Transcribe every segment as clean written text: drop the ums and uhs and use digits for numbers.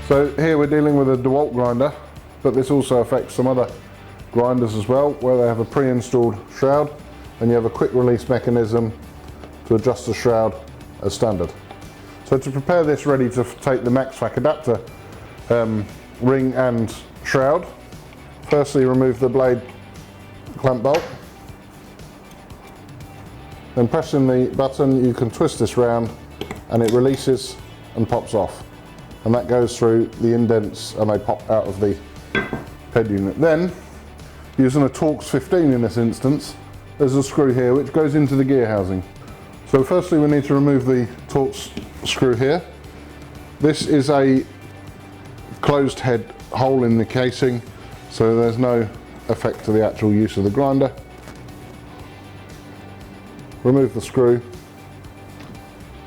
So here we're dealing with a DeWalt grinder, but this also affects some other grinders as well, where they have a pre-installed shroud and you have a quick release mechanism to adjust the shroud as standard. So to prepare this ready to take the MAXVAC adapter ring and shroud, firstly remove the blade clamp bolt, then pressing the button you can twist this round and it releases and pops off, and that goes through the indents and they pop out of the head unit. Then, using a Torx 15 in this instance, there's a screw here which goes into the gear housing. So firstly we need to remove the Torx screw here. This is a closed head hole in the casing, so there's no effect to the actual use of the grinder. Remove the screw.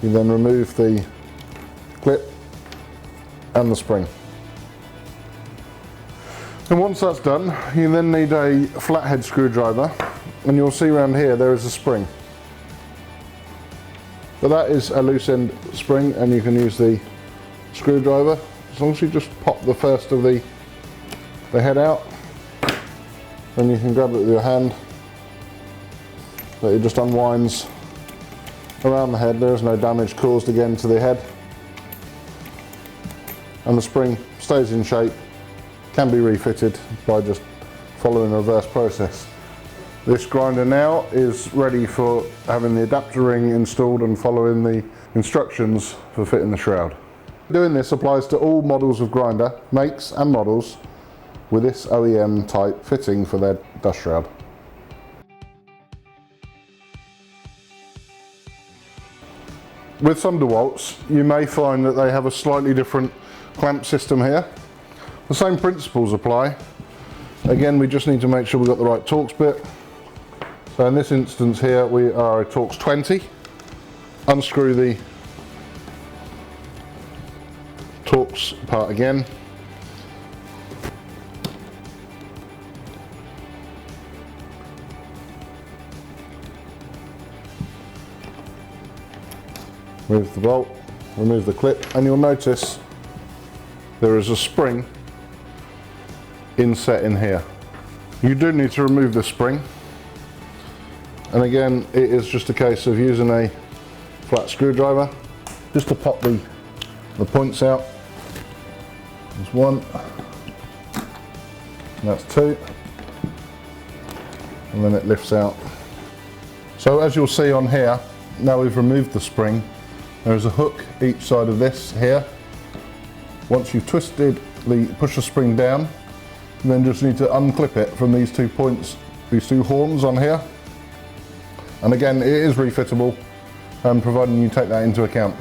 You then remove the clip and the spring. And once that's done, you then need a flathead screwdriver, and you'll see around here there is a spring. But that is a loose end spring, and you can use the screwdriver as long as you just pop the first of the head out. Then you can grab it with your hand. It just unwinds around the head. There is no damage caused again to the head, and the spring stays in shape, can be refitted by just following the reverse process. This grinder now is ready for having the adapter ring installed and following the instructions for fitting the shroud. Doing this applies to all models of grinder, makes and models, with this OEM type fitting for their dust shroud. With some DeWalts, you may find that they have a slightly different clamp system here. The same principles apply. Again, we just need to make sure we've got the right Torx bit. So in this instance here, we are a Torx 20. Unscrew the Torx part again. Remove the bolt, remove the clip, and you'll notice there is a spring inset in here. You do need to remove the spring, and again it is just a case of using a flat screwdriver just to pop the points out. There's one, and that's two, and then it lifts out. So as you'll see on here, now we've removed the spring, there is a hook each side of this here. Once you've twisted push the spring down, you then just need to unclip it from these 2 points, these 2 horns on here. And again, it is refittable, providing you take that into account.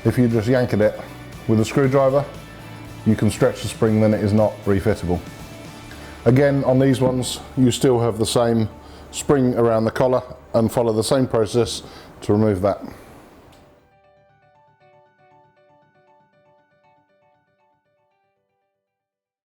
If you just yank at it with a screwdriver, you can stretch the spring, then it is not refittable. Again, on these ones, you still have the same spring around the collar and follow the same process to remove that.